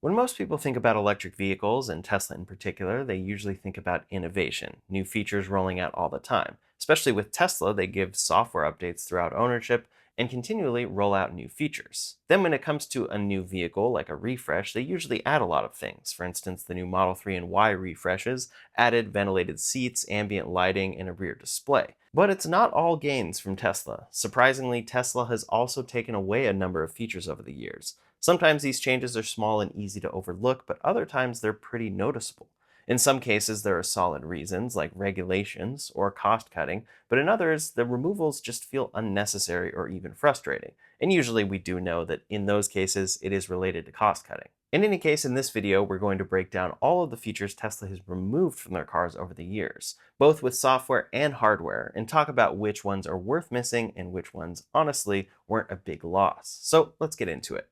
When most people think about electric vehicles, and Tesla in particular, they usually think about innovation, new features rolling out all the time. Especially with Tesla, they give software updates throughout ownership and continually roll out new features. Then, when it comes to a new vehicle, like a refresh, they usually add a lot of things. For instance, the new Model 3 and Y refreshes added ventilated seats, ambient lighting, and a rear display. But it's not all gains from Tesla. Surprisingly, Tesla has also taken away a number of features over the years. Sometimes these changes are small and easy to overlook, but other times they're pretty noticeable. In some cases, there are solid reasons, like regulations or cost cutting, but in others, the removals just feel unnecessary or even frustrating. And usually we do know that in those cases, it is related to cost cutting. In any case, in this video, we're going to break down all of the features Tesla has removed from their cars over the years, both with software and hardware, and talk about which ones are worth missing and which ones, honestly, weren't a big loss. So let's get into it.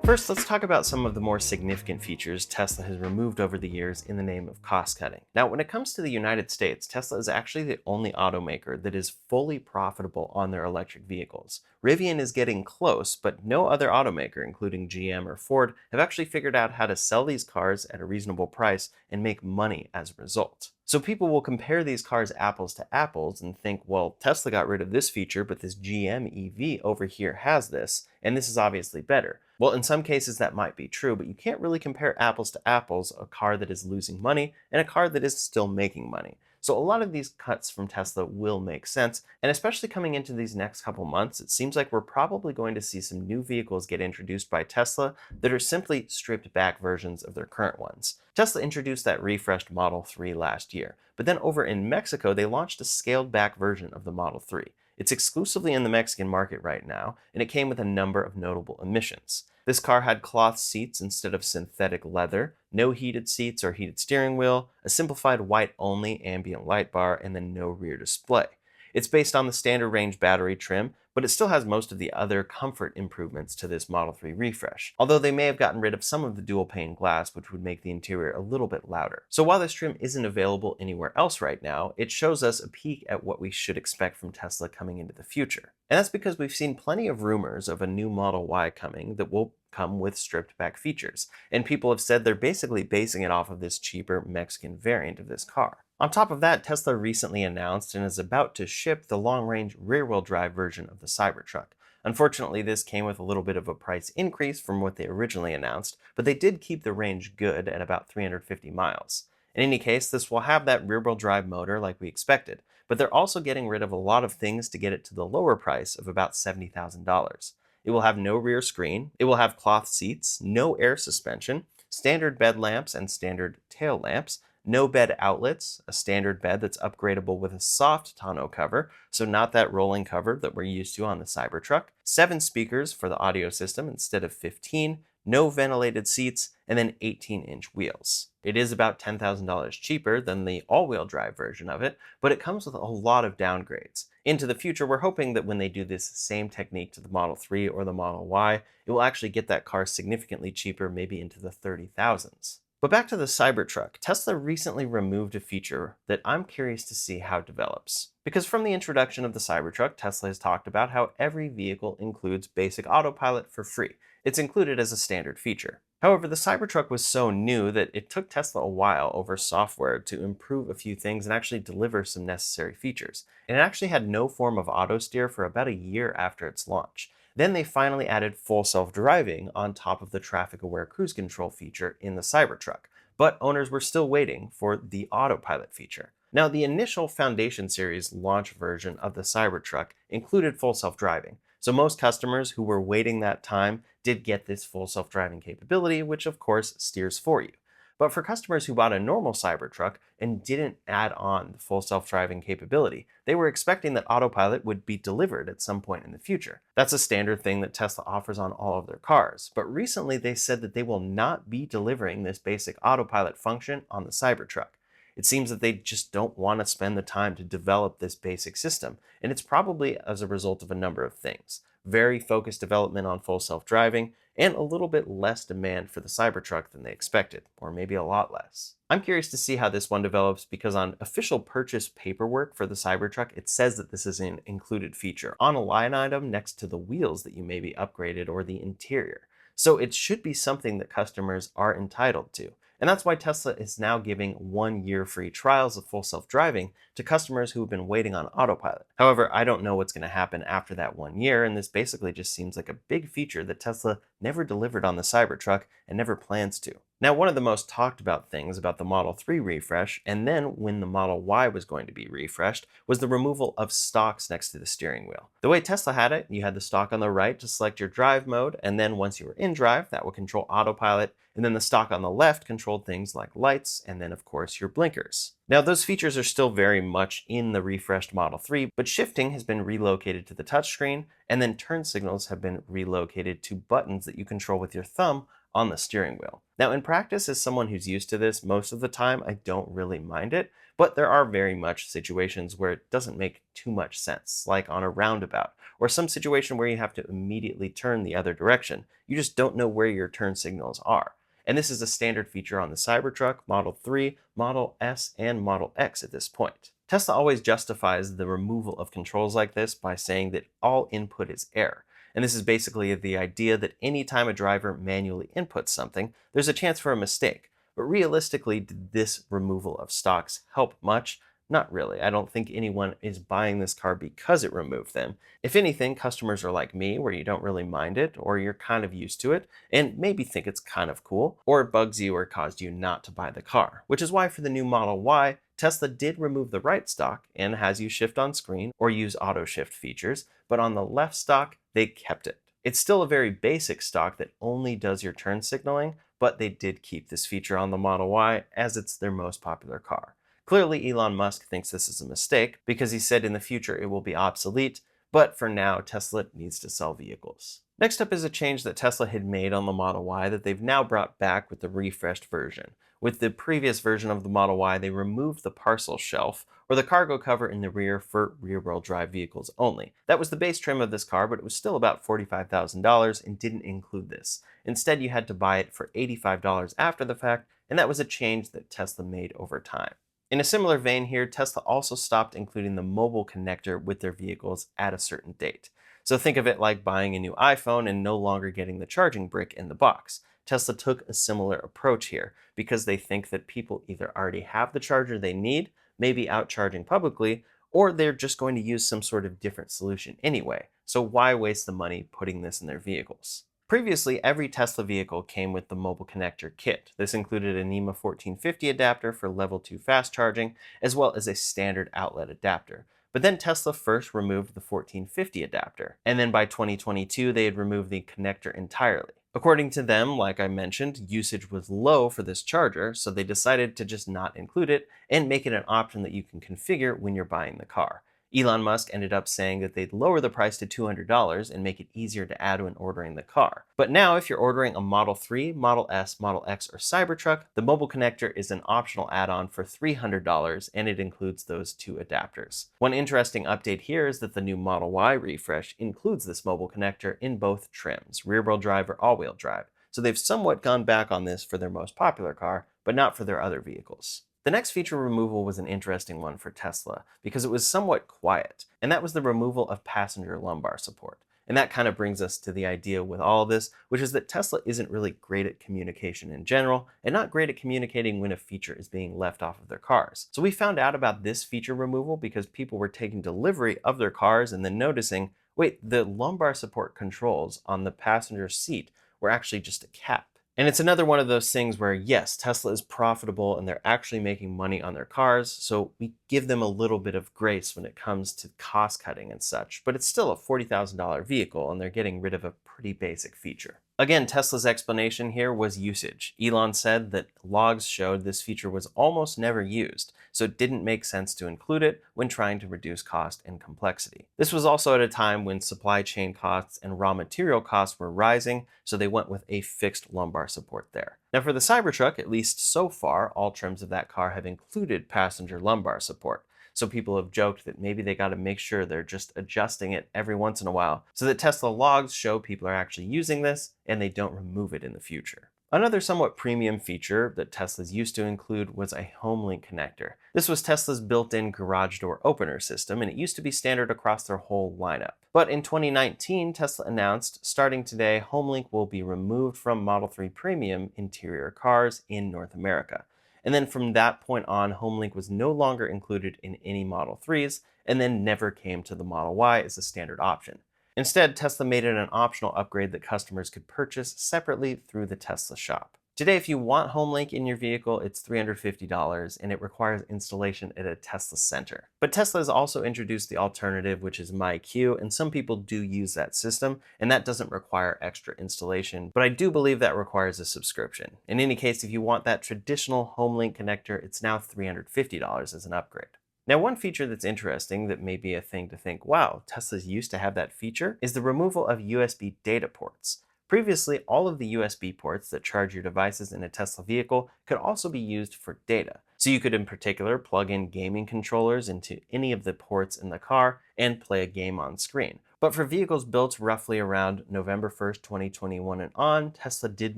First, let's talk about some of the more significant features Tesla has removed over the years in the name of cost cutting. Now, when it comes to the United States, Tesla is actually the only automaker that is fully profitable on their electric vehicles. Rivian is getting close, but no other automaker, including GM or Ford, have actually figured out how to sell these cars at a reasonable price and make money as a result. So people will compare these cars apples to apples and think, well, Tesla got rid of this feature, but this GM EV over here has this, and this is obviously better. Well, in some cases that might be true, but you can't really compare apples to apples, a car that is losing money and a car that is still making money. So a lot of these cuts from Tesla will make sense, and especially coming into these next couple months, it seems like we're probably going to see some new vehicles get introduced by Tesla that are simply stripped back versions of their current ones. Tesla introduced that refreshed Model 3 last year, but then over in Mexico, they launched a scaled back version of the Model 3. It's exclusively in the Mexican market right now, and it came with a number of notable omissions. This car had cloth seats instead of synthetic leather, no heated seats or heated steering wheel, a simplified white-only ambient light bar, and then no rear display. It's based on the standard range battery trim, but it still has most of the other comfort improvements to this Model 3 refresh, although they may have gotten rid of some of the dual pane glass, which would make the interior a little bit louder. So while this trim isn't available anywhere else right now, it shows us a peek at what we should expect from Tesla coming into the future. And that's because we've seen plenty of rumors of a new Model Y coming that will come with stripped back features, and people have said they're basically basing it off of this cheaper Mexican variant of this car. On top of that, Tesla recently announced and is about to ship the long-range rear-wheel drive version of the Cybertruck. Unfortunately, this came with a little bit of a price increase from what they originally announced, but they did keep the range good at about 350 miles. In any case, this will have that rear-wheel drive motor like we expected, but they're also getting rid of a lot of things to get it to the lower price of about $70,000. It will have no rear screen, it will have cloth seats, no air suspension, standard bed lamps and standard tail lamps, no bed outlets, a standard bed that's upgradable with a soft tonneau cover, so not that rolling cover that we're used to on the Cybertruck, 7 speakers for the audio system instead of 15, no ventilated seats, and then 18-inch wheels. It is about $10,000 cheaper than the all-wheel drive version of it, but it comes with a lot of downgrades. Into the future, we're hoping that when they do this same technique to the Model 3 or the Model Y, it will actually get that car significantly cheaper, maybe into the 30,000s. But back to the Cybertruck, Tesla recently removed a feature that I'm curious to see how it develops. Because from the introduction of the Cybertruck, Tesla has talked about how every vehicle includes basic autopilot for free. It's included as a standard feature. However, the Cybertruck was so new that it took Tesla a while over software to improve a few things and actually deliver some necessary features. And it actually had no form of auto steer for about a year after its launch. Then they finally added full self-driving on top of the traffic-aware cruise control feature in the Cybertruck, but owners were still waiting for the autopilot feature. Now, the initial Foundation Series launch version of the Cybertruck included full self-driving, so most customers who were waiting that time did get this full self-driving capability, which of course steers for you. But for customers who bought a normal Cybertruck and didn't add on the full self-driving capability, they were expecting that autopilot would be delivered at some point in the future. That's a standard thing that Tesla offers on all of their cars. But recently they said that they will not be delivering this basic autopilot function on the Cybertruck. It seems that they just don't want to spend the time to develop this basic system, and it's probably as a result of a number of things. very focused development on full self-driving, and a little bit less demand for the Cybertruck than they expected, or maybe a lot less. I'm curious to see how this one develops because on official purchase paperwork for the Cybertruck, it says that this is an included feature on a line item next to the wheels that you may be upgraded or the interior. So it should be something that customers are entitled to. And that's why Tesla is now giving 1 year free trials of full self-driving to customers who have been waiting on autopilot. However, I don't know what's going to happen after that 1 year, and this basically just seems like a big feature that Tesla never delivered on the Cybertruck and never plans to. Now, one of the most talked about things about the Model 3 refresh, and then when the Model Y was going to be refreshed, was the removal of stalks next to the steering wheel. The way Tesla had it, you had the stalk on the right to select your drive mode, and then once you were in drive, that would control autopilot, and then the stalk on the left controlled things like lights, and then of course your blinkers. Now those features are still very much in the refreshed Model 3, but shifting has been relocated to the touchscreen, and then turn signals have been relocated to buttons that you control with your thumb on the steering wheel. Now in practice, as someone who's used to this, most of the time I don't really mind it, but there are very much situations where it doesn't make too much sense, like on a roundabout, or some situation where you have to immediately turn the other direction. You just don't know where your turn signals are. And this is a standard feature on the Cybertruck, Model 3, Model S, and Model X at this point. Tesla always justifies the removal of controls like this by saying that all input is error. And this is basically the idea that anytime a driver manually inputs something, there's a chance for a mistake. But realistically, did this removal of stocks help much? Not really. I don't think anyone is buying this car because it removed them. If anything, customers are like me, where you don't really mind it, or you're kind of used to it, and maybe think it's kind of cool, or it bugs you or caused you not to buy the car. Which is why for the new Model Y, Tesla did remove the right stalk and has you shift on screen or use auto shift features, but on the left stalk, they kept it. It's still a very basic stalk that only does your turn signaling, but they did keep this feature on the Model Y as it's their most popular car. Clearly, Elon Musk thinks this is a mistake because he said in the future it will be obsolete, but for now, Tesla needs to sell vehicles. Next up is a change that Tesla had made on the Model Y that they've now brought back with the refreshed version. With the previous version of the Model Y, they removed the parcel shelf, or the cargo cover in the rear for rear-wheel drive vehicles only. That was the base trim of this car, but it was still about $45,000 and didn't include this. Instead, you had to buy it for $85 after the fact, and that was a change that Tesla made over time. In a similar vein here, Tesla also stopped including the mobile connector with their vehicles at a certain date. So think of it like buying a new iPhone and no longer getting the charging brick in the box. Tesla took a similar approach here because they think that people either already have the charger they need, maybe out charging publicly, or they're just going to use some sort of different solution anyway. So why waste the money putting this in their vehicles? Previously, every Tesla vehicle came with the mobile connector kit. This included a NEMA 1450 adapter for level 2 fast charging, as well as a standard outlet adapter. But then Tesla first removed the 1450 adapter, and then by 2022 they had removed the connector entirely. According to them, like I mentioned, usage was low for this charger, so they decided to just not include it and make it an option that you can configure when you're buying the car. Elon Musk ended up saying that they'd lower the price to $200 and make it easier to add when ordering the car. But now, if you're ordering a Model 3, Model S, Model X, or Cybertruck, the mobile connector is an optional add-on for $300, and it includes those two adapters. One interesting update here is that the new Model Y refresh includes this mobile connector in both trims, rear-wheel drive or all-wheel drive. So they've somewhat gone back on this for their most popular car, but not for their other vehicles. The next feature removal was an interesting one for Tesla because it was somewhat quiet, and that was the removal of passenger lumbar support. And that kind of brings us to the idea with all of this, which is that Tesla isn't really great at communication in general, and not great at communicating when a feature is being left off of their cars. So we found out about this feature removal because people were taking delivery of their cars and then noticing, wait, the lumbar support controls on the passenger seat were actually just a cap. And it's another one of those things where, yes, Tesla is profitable and they're actually making money on their cars, so we give them a little bit of grace when it comes to cost cutting and such, but it's still a $40,000 vehicle and they're getting rid of a pretty basic feature. Again, Tesla's explanation here was usage. Elon said that logs showed this feature was almost never used, so it didn't make sense to include it when trying to reduce cost and complexity. This was also at a time when supply chain costs and raw material costs were rising, so they went with a fixed lumbar support there. Now for the Cybertruck, at least so far, all trims of that car have included passenger lumbar support. So people have joked that maybe they got to make sure they're just adjusting it every once in a while so that Tesla logs show people are actually using this and they don't remove it in the future. Another somewhat premium feature that Teslas used to include was a HomeLink connector. This was Tesla's built-in garage door opener system, and it used to be standard across their whole lineup. But in 2019, Tesla announced, starting today, HomeLink will be removed from Model 3 Premium interior cars in North America. And then from that point on, HomeLink was no longer included in any Model 3s, and then never came to the Model Y as a standard option. Instead, Tesla made it an optional upgrade that customers could purchase separately through the Tesla shop. Today, if you want HomeLink in your vehicle, it's $350 and it requires installation at a Tesla center. But Tesla has also introduced the alternative, which is MyQ, and some people do use that system, and that doesn't require extra installation, but I do believe that requires a subscription. In any case, if you want that traditional HomeLink connector, it's now $350 as an upgrade. Now, one feature that's interesting that may be a thing to think, wow, Tesla's used to have that feature, is the removal of USB data ports. Previously, all of the USB ports that charge your devices in a Tesla vehicle could also be used for data. So you could in particular plug in gaming controllers into any of the ports in the car and play a game on screen. But for vehicles built roughly around November 1st, 2021 and on, Tesla did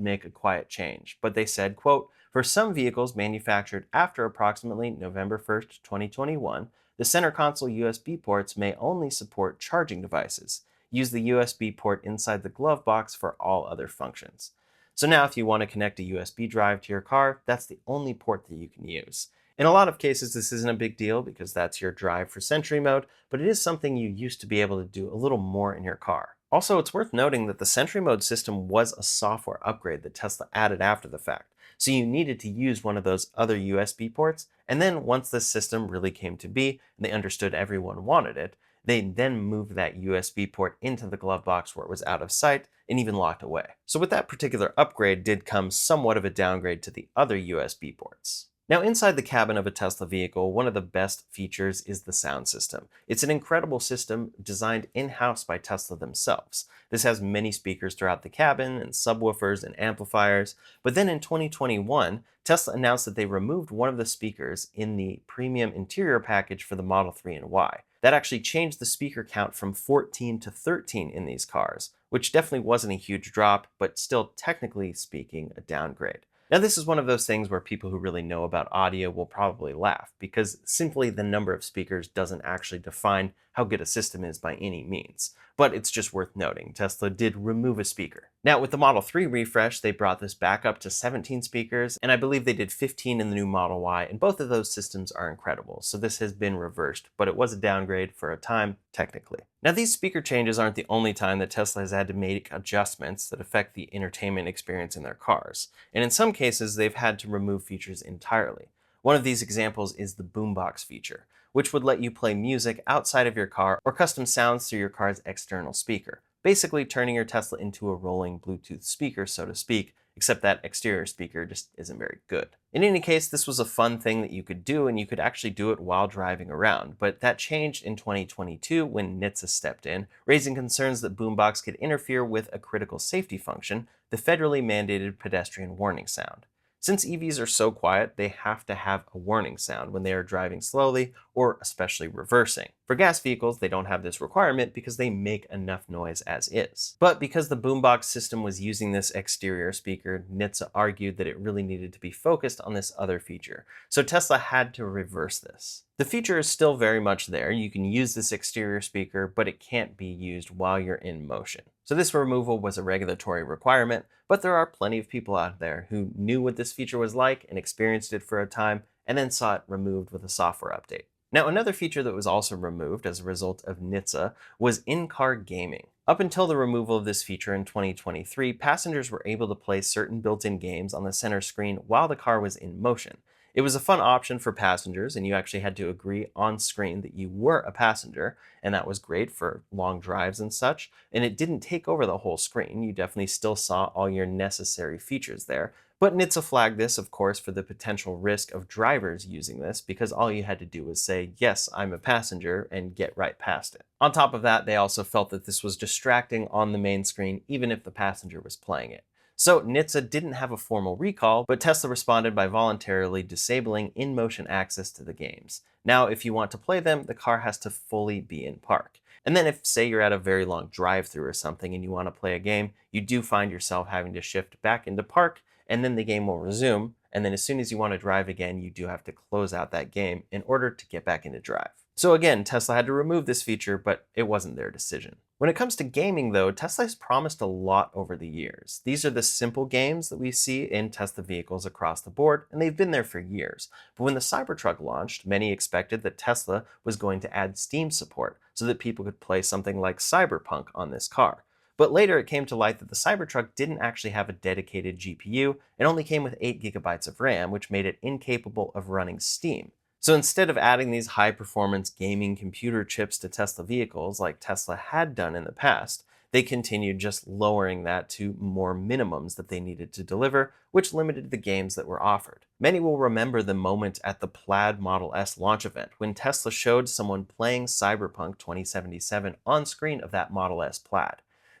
make a quiet change. But they said, quote, for some vehicles manufactured after approximately November 1st, 2021, the center console USB ports may only support charging devices. Use the USB port inside the glove box for all other functions. So now if you want to connect a USB drive to your car, that's the only port that you can use. In a lot of cases, this isn't a big deal because that's your drive for Sentry mode, but it is something you used to be able to do a little more in your car. Also, it's worth noting that the Sentry mode system was a software upgrade that Tesla added after the fact. So you needed to use one of those other USB ports, and then once this system really came to be, and they understood everyone wanted it, they then moved that USB port into the glove box where it was out of sight and even locked away. So with that particular upgrade did come somewhat of a downgrade to the other USB ports. Now, inside the cabin of a Tesla vehicle, one of the best features is the sound system. It's an incredible system designed in-house by Tesla themselves. This has many speakers throughout the cabin and subwoofers and amplifiers. But then in 2021, Tesla announced that they removed one of the speakers in the premium interior package for the Model 3 and Y. That actually changed the speaker count from 14 to 13 in these cars, which definitely wasn't a huge drop, but still technically speaking, a downgrade. Now, this is one of those things where people who really know about audio will probably laugh, because simply the number of speakers doesn't actually define how good a system is by any means. But it's just worth noting, Tesla did remove a speaker. Now, with the Model 3 refresh, they brought this back up to 17 speakers, and I believe they did 15 in the new Model Y, and both of those systems are incredible. So this has been reversed, but it was a downgrade for a time, technically. Now, these speaker changes aren't the only time that Tesla has had to make adjustments that affect the entertainment experience in their cars. And in some cases, they've had to remove features entirely. One of these examples is the Boombox feature, which would let you play music outside of your car or custom sounds through your car's external speaker, basically turning your Tesla into a rolling Bluetooth speaker, so to speak, except that exterior speaker just isn't very good. In any case, this was a fun thing that you could do, and you could actually do it while driving around, but that changed in 2022 when NHTSA stepped in, raising concerns that Boombox could interfere with a critical safety function, the federally mandated pedestrian warning sound. Since EVs are so quiet, they have to have a warning sound when they are driving slowly or especially reversing. For gas vehicles, they don't have this requirement because they make enough noise as is. But because the Boombox system was using this exterior speaker, NHTSA argued that it really needed to be focused on this other feature. So Tesla had to reverse this. The feature is still very much there. You can use this exterior speaker, but it can't be used while you're in motion. So this removal was a regulatory requirement, but there are plenty of people out there who knew what this feature was like and experienced it for a time and then saw it removed with a software update. Now, another feature that was also removed as a result of NHTSA was in-car gaming. Up until the removal of this feature in 2023, passengers were able to play certain built-in games on the center screen while the car was in motion. It was a fun option for passengers, and you actually had to agree on screen that you were a passenger, and that was great for long drives and such, and it didn't take over the whole screen. You definitely still saw all your necessary features there. But NHTSA flagged this, of course, for the potential risk of drivers using this, because all you had to do was say, yes, I'm a passenger, and get right past it. On top of that, they also felt that this was distracting on the main screen, even if the passenger was playing it. So NHTSA didn't have a formal recall, but Tesla responded by voluntarily disabling in-motion access to the games. Now, if you want to play them, the car has to fully be in park. And then if, say, you're at a very long drive-through or something and you want to play a game, you do find yourself having to shift back into park, and then the game will resume. And then as soon as you want to drive again, you do have to close out that game in order to get back into drive. So again, Tesla had to remove this feature, but it wasn't their decision. When it comes to gaming though, Tesla has promised a lot over the years. These are the simple games that we see in Tesla vehicles across the board, and they've been there for years. But when the Cybertruck launched, many expected that Tesla was going to add Steam support so that people could play something like Cyberpunk on this car. But later it came to light that the Cybertruck didn't actually have a dedicated GPU and only came with 8 gigabytes of RAM, which made it incapable of running Steam. So instead of adding these high-performance gaming computer chips to Tesla vehicles like Tesla had done in the past, they continued just lowering that to more minimums that they needed to deliver, which limited the games that were offered. Many will remember the moment at the Plaid Model S launch event when Tesla showed someone playing Cyberpunk 2077 on screen of that Model S Plaid.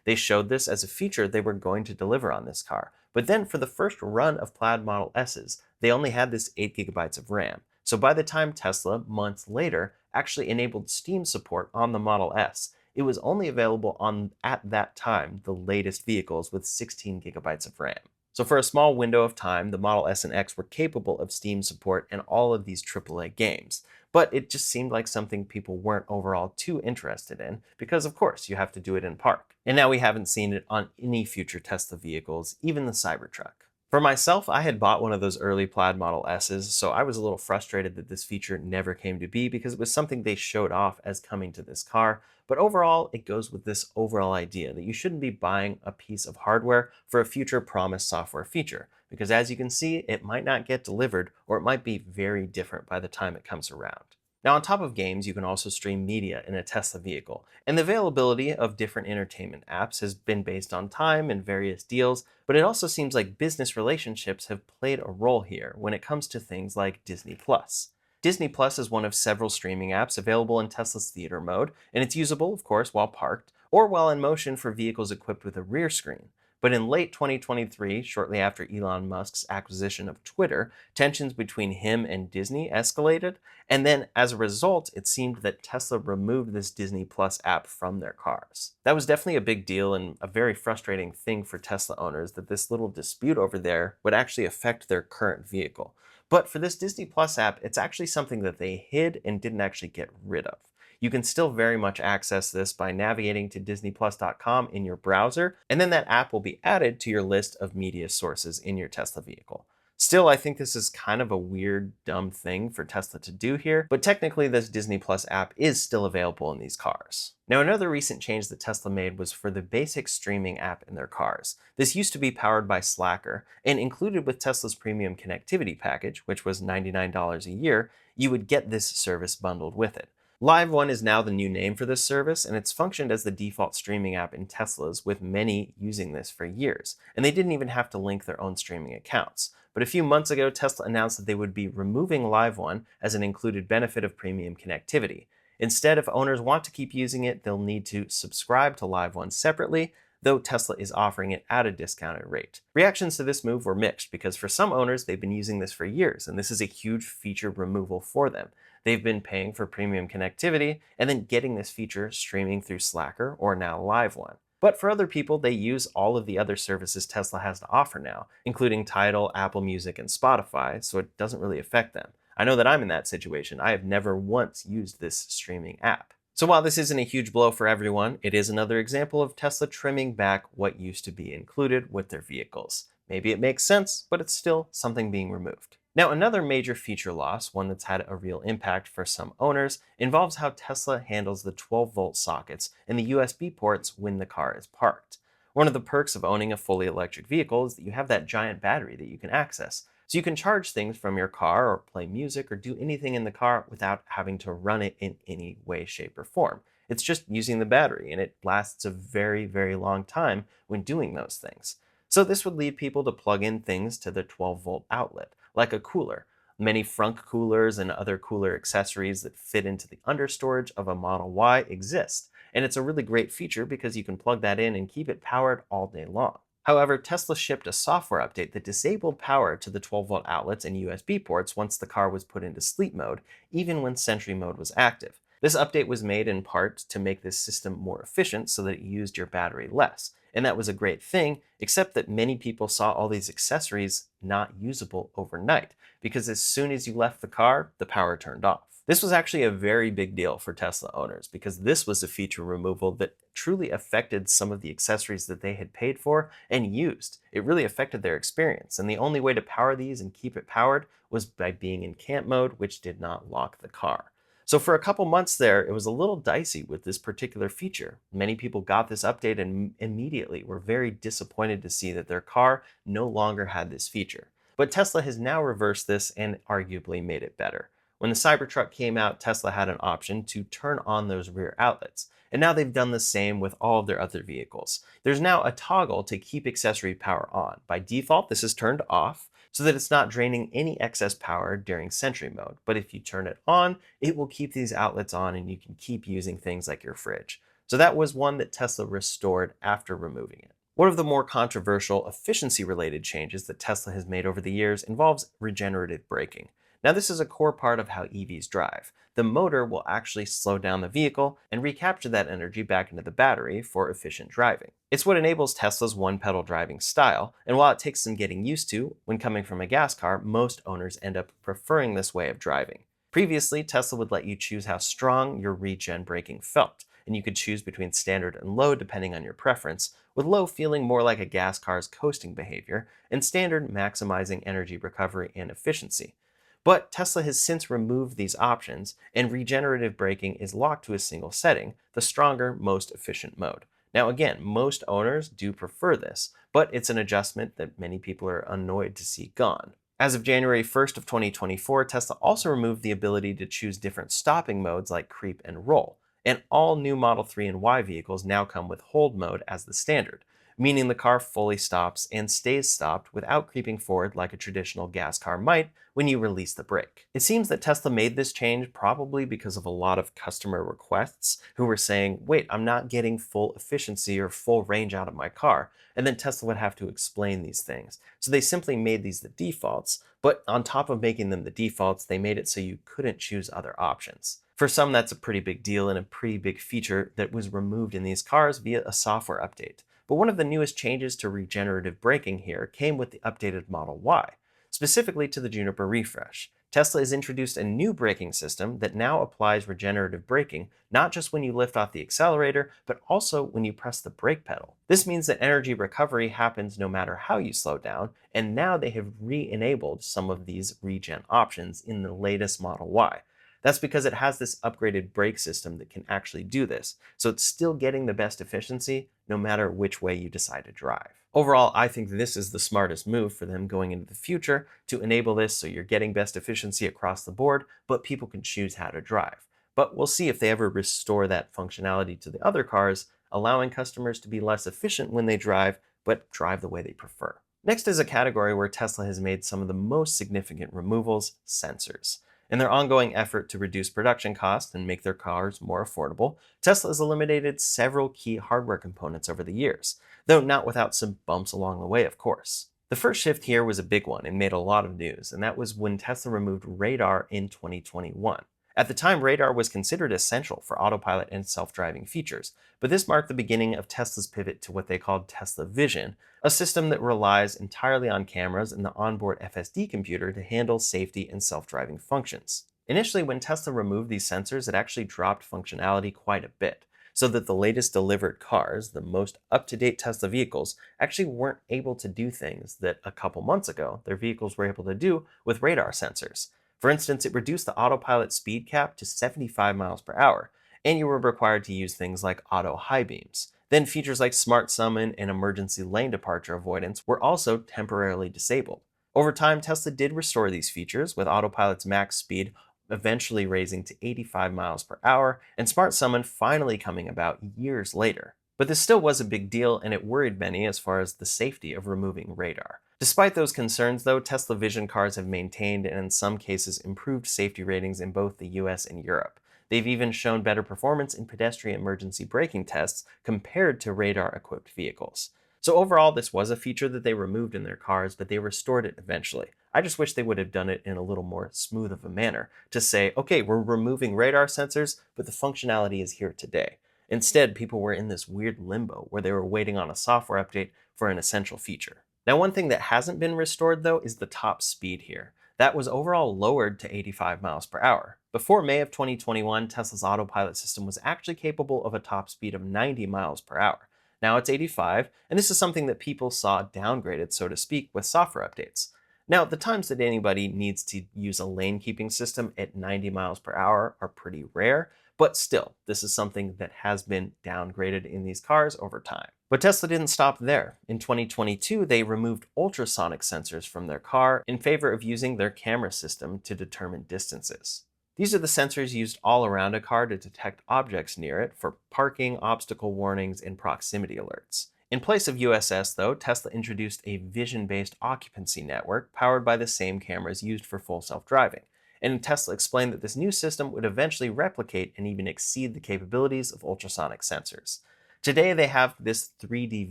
They showed this as a feature they were going to deliver on this car, but then for the first run of Plaid Model S's, they only had this 8 gigabytes of RAM. So by the time Tesla, months later, actually enabled Steam support on the Model S, it was only available on, at that time, the latest vehicles with 16 gigabytes of RAM. So for a small window of time, the Model S and X were capable of Steam support and all of these AAA games. But it just seemed like something people weren't overall too interested in, because of course you have to do it in park. And now we haven't seen it on any future Tesla vehicles, even the Cybertruck. For myself, I had bought one of those early Plaid Model S's, so I was a little frustrated that this feature never came to be because it was something they showed off as coming to this car. But overall, it goes with this overall idea that you shouldn't be buying a piece of hardware for a future promised software feature, because as you can see, it might not get delivered, or it might be very different by the time it comes around. Now, on top of games, you can also stream media in a Tesla vehicle, and the availability of different entertainment apps has been based on time and various deals, but it also seems like business relationships have played a role here when it comes to things like Disney Plus. Disney Plus is one of several streaming apps available in Tesla's theater mode, and it's usable, of course, while parked, or while in motion for vehicles equipped with a rear screen. But in late 2023, shortly after Elon Musk's acquisition of Twitter, tensions between him and Disney escalated, and then as a result, it seemed that Tesla removed this Disney Plus app from their cars. That was definitely a big deal and a very frustrating thing for Tesla owners that this little dispute over there would actually affect their current vehicle. But for this Disney Plus app, it's actually something that they hid and didn't actually get rid of. You can still very much access this by navigating to disneyplus.com in your browser, and then that app will be added to your list of media sources in your Tesla vehicle. Still, I think this is kind of a weird, dumb thing for Tesla to do here, but technically this Disney Plus app is still available in these cars. Now, another recent change that Tesla made was for the basic streaming app in their cars. This used to be powered by Slacker, and included with Tesla's premium connectivity package, which was $99 a year, you would get this service bundled with it. Live One is now the new name for this service, and it's functioned as the default streaming app in Teslas, with many using this for years, and they didn't even have to link their own streaming accounts. But a few months ago, Tesla announced that they would be removing Live One as an included benefit of premium connectivity. Instead, if owners want to keep using it, they'll need to subscribe to Live One separately, though Tesla is offering it at a discounted rate. Reactions to this move were mixed, because for some owners, they've been using this for years, and this is a huge feature removal for them. They've been paying for premium connectivity and then getting this feature streaming through Slacker or now Live One. But for other people, they use all of the other services Tesla has to offer now, including Tidal, Apple Music, and Spotify, so it doesn't really affect them. I know that I'm in that situation. I have never once used this streaming app. So while this isn't a huge blow for everyone, it is another example of Tesla trimming back what used to be included with their vehicles. Maybe it makes sense, but it's still something being removed. Now, another major feature loss, one that's had a real impact for some owners, involves how Tesla handles the 12-volt sockets and the USB ports when the car is parked. One of the perks of owning a fully electric vehicle is that you have that giant battery that you can access. So you can charge things from your car or play music or do anything in the car without having to run it in any way, shape, or form. It's just using the battery, and it lasts a very, very long time when doing those things. So this would lead people to plug in things to the 12-volt outlet, like a cooler. Many Frunk coolers and other cooler accessories that fit into the understorage of a Model Y exist, and it's a really great feature because you can plug that in and keep it powered all day long. However, Tesla shipped a software update that disabled power to the 12-volt outlets and USB ports once the car was put into sleep mode, even when Sentry mode was active. This update was made in part to make this system more efficient so that it used your battery less. And that was a great thing, except that many people saw all these accessories not usable overnight, because as soon as you left the car, the power turned off. This was actually a very big deal for Tesla owners, because this was a feature removal that truly affected some of the accessories that they had paid for and used. It really affected their experience, and the only way to power these and keep it powered was by being in camp mode, which did not lock the car. So for a couple months there, it was a little dicey with this particular feature. Many people got this update and immediately were very disappointed to see that their car no longer had this feature. But Tesla has now reversed this and arguably made it better. When the Cybertruck came out, Tesla had an option to turn on those rear outlets. And now they've done the same with all of their other vehicles. There's now a toggle to keep accessory power on. By default, this is turned off, so that it's not draining any excess power during Sentry mode. But if you turn it on, it will keep these outlets on and you can keep using things like your fridge. So that was one that Tesla restored after removing it. One of the more controversial efficiency-related changes that Tesla has made over the years involves regenerative braking. Now, this is a core part of how EVs drive. The motor will actually slow down the vehicle and recapture that energy back into the battery for efficient driving. It's what enables Tesla's one-pedal driving style, and while it takes some getting used to, when coming from a gas car, most owners end up preferring this way of driving. Previously, Tesla would let you choose how strong your regen braking felt, and you could choose between standard and low depending on your preference, with low feeling more like a gas car's coasting behavior, and standard maximizing energy recovery and efficiency. But Tesla has since removed these options, and regenerative braking is locked to a single setting, the stronger, most efficient mode. Now again, most owners do prefer this, but it's an adjustment that many people are annoyed to see gone. As of January 1st of 2024, Tesla also removed the ability to choose different stopping modes like creep and roll, and all new Model 3 and Y vehicles now come with hold mode as the standard, meaning the car fully stops and stays stopped without creeping forward like a traditional gas car might when you release the brake. It seems that Tesla made this change probably because of a lot of customer requests who were saying, wait, I'm not getting full efficiency or full range out of my car. And then Tesla would have to explain these things. So they simply made these the defaults, but on top of making them the defaults, they made it so you couldn't choose other options. For some, that's a pretty big deal and a pretty big feature that was removed in these cars via a software update. But one of the newest changes to regenerative braking here came with the updated Model Y, specifically to the Juniper refresh. Tesla has introduced a new braking system that now applies regenerative braking not just when you lift off the accelerator, but also when you press the brake pedal. This means that energy recovery happens no matter how you slow down, and now they have re-enabled some of these regen options in the latest Model Y. That's because it has this upgraded brake system that can actually do this, so it's still getting the best efficiency no matter which way you decide to drive. Overall, I think this is the smartest move for them going into the future to enable this so you're getting best efficiency across the board, but people can choose how to drive. But we'll see if they ever restore that functionality to the other cars, allowing customers to be less efficient when they drive, but drive the way they prefer. Next is a category where Tesla has made some of the most significant removals: sensors. In their ongoing effort to reduce production costs and make their cars more affordable, Tesla has eliminated several key hardware components over the years, though not without some bumps along the way, of course. The first shift here was a big one and made a lot of news, and that was when Tesla removed radar in 2021. At the time, radar was considered essential for autopilot and self-driving features, but this marked the beginning of Tesla's pivot to what they called Tesla Vision, a system that relies entirely on cameras and the onboard FSD computer to handle safety and self-driving functions. Initially, when Tesla removed these sensors, it actually dropped functionality quite a bit, so that the latest delivered cars, the most up-to-date Tesla vehicles, actually weren't able to do things that a couple months ago their vehicles were able to do with radar sensors. For instance, it reduced the autopilot speed cap to 75 miles per hour, and you were required to use things like auto high beams. Then features like smart summon and emergency lane departure avoidance were also temporarily disabled. Over time, Tesla did restore these features, with autopilot's max speed eventually raising to 85 miles per hour, and smart summon finally coming about years later. But this still was a big deal, and it worried many as far as the safety of removing radar. Despite those concerns, though, Tesla Vision cars have maintained and in some cases improved safety ratings in both the US and Europe. They've even shown better performance in pedestrian emergency braking tests compared to radar-equipped vehicles. So overall, this was a feature that they removed in their cars, but they restored it eventually. I just wish they would have done it in a little more smooth of a manner to say, okay, we're removing radar sensors, but the functionality is here today. Instead, people were in this weird limbo where they were waiting on a software update for an essential feature. Now, one thing that hasn't been restored though is the top speed here. That was overall lowered to 85 miles per hour. Before May of 2021, Tesla's autopilot system was actually capable of a top speed of 90 miles per hour. Now it's 85, and this is something that people saw downgraded, so to speak, with software updates. Now, the times that anybody needs to use a lane keeping system at 90 miles per hour are pretty rare, but still, this is something that has been downgraded in these cars over time. But Tesla didn't stop there. In 2022, they removed ultrasonic sensors from their car in favor of using their camera system to determine distances. These are the sensors used all around a car to detect objects near it for parking, obstacle warnings, and proximity alerts. In place of USS, though, Tesla introduced a vision-based occupancy network powered by the same cameras used for full self-driving. And Tesla explained that this new system would eventually replicate and even exceed the capabilities of ultrasonic sensors. Today, they have this 3D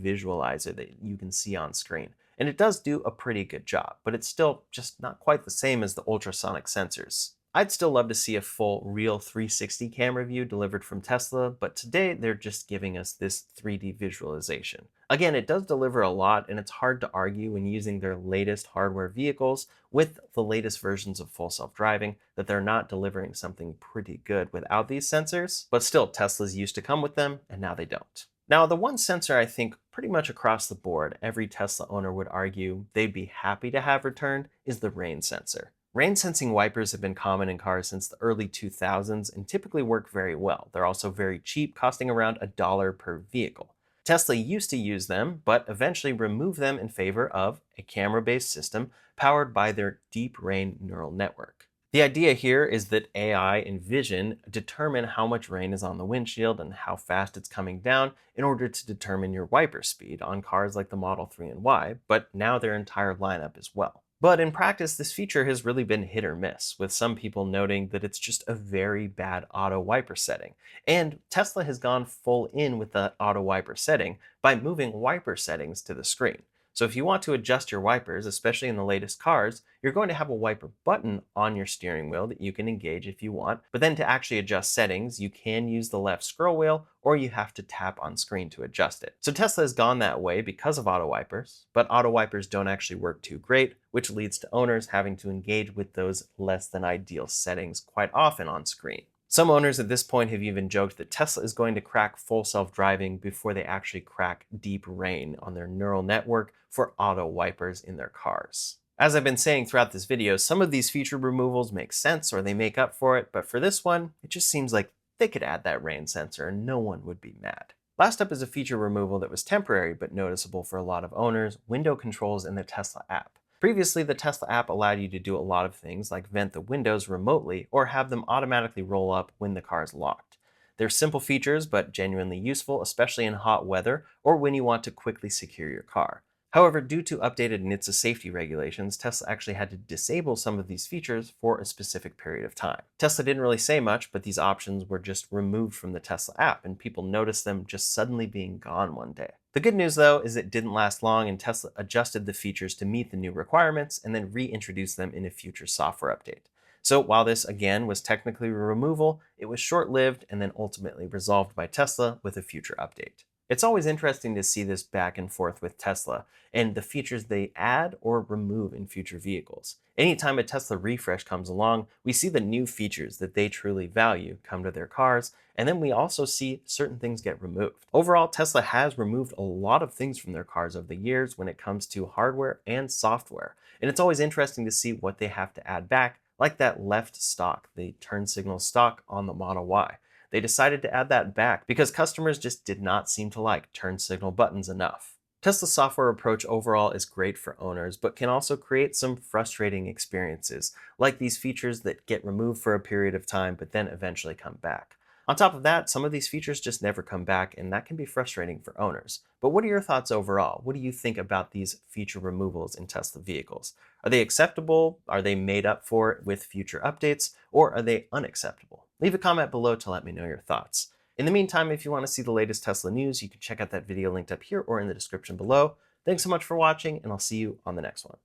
visualizer that you can see on screen, and it does do a pretty good job, but it's still just not quite the same as the ultrasonic sensors. I'd still love to see a full real 360 camera view delivered from Tesla, but today they're just giving us this 3D visualization. Again, it does deliver a lot, and it's hard to argue when using their latest hardware vehicles with the latest versions of full self-driving that they're not delivering something pretty good without these sensors, but still Teslas used to come with them, and now they don't. Now, the one sensor I think pretty much across the board every Tesla owner would argue they'd be happy to have returned is the rain sensor. Rain sensing wipers have been common in cars since the early 2000s and typically work very well. They're also very cheap, costing around $1 per vehicle. Tesla used to use them, but eventually removed them in favor of a camera-based system powered by their deep rain neural network. The idea here is that AI and vision determine how much rain is on the windshield and how fast it's coming down in order to determine your wiper speed on cars like the Model 3 and Y, but now their entire lineup as well. But in practice, this feature has really been hit or miss, with some people noting that it's just a very bad auto wiper setting. And Tesla has gone full in with the auto wiper setting by moving wiper settings to the screen. So if you want to adjust your wipers, especially in the latest cars, you're going to have a wiper button on your steering wheel that you can engage if you want. But then to actually adjust settings, you can use the left scroll wheel, or you have to tap on screen to adjust it. So Tesla has gone that way because of auto wipers, but auto wipers don't actually work too great, which leads to owners having to engage with those less than ideal settings quite often on screen. Some owners at this point have even joked that Tesla is going to crack full self-driving before they actually crack deep rain on their neural network for auto wipers in their cars. As I've been saying throughout this video, some of these feature removals make sense or they make up for it, but for this one, it just seems like they could add that rain sensor and no one would be mad. Last up is a feature removal that was temporary but noticeable for a lot of owners: window controls in the Tesla app. Previously, the Tesla app allowed you to do a lot of things like vent the windows remotely or have them automatically roll up when the car is locked. They're simple features, but genuinely useful, especially in hot weather or when you want to quickly secure your car. However, due to updated NHTSA safety regulations, Tesla actually had to disable some of these features for a specific period of time. Tesla didn't really say much, but these options were just removed from the Tesla app, and people noticed them just suddenly being gone one day. The good news, though, is it didn't last long, and Tesla adjusted the features to meet the new requirements and then reintroduced them in a future software update. So while this, again, was technically a removal, it was short-lived and then ultimately resolved by Tesla with a future update. It's always interesting to see this back and forth with Tesla and the features they add or remove in future vehicles. Anytime a Tesla refresh comes along, we see the new features that they truly value come to their cars, and then we also see certain things get removed. Overall, Tesla has removed a lot of things from their cars over the years when it comes to hardware and software, and it's always interesting to see what they have to add back, like that left stalk, the turn signal stalk on the Model Y. They decided to add that back because customers just did not seem to like turn signal buttons enough. Tesla's software approach overall is great for owners, but can also create some frustrating experiences, like these features that get removed for a period of time but then eventually come back. On top of that, some of these features just never come back, and that can be frustrating for owners. But what are your thoughts overall? What do you think about these feature removals in Tesla vehicles? Are they acceptable? Are they made up for with future updates? Or are they unacceptable? Leave a comment below to let me know your thoughts. In the meantime, if you want to see the latest Tesla news, you can check out that video linked up here or in the description below. Thanks so much for watching, and I'll see you on the next one.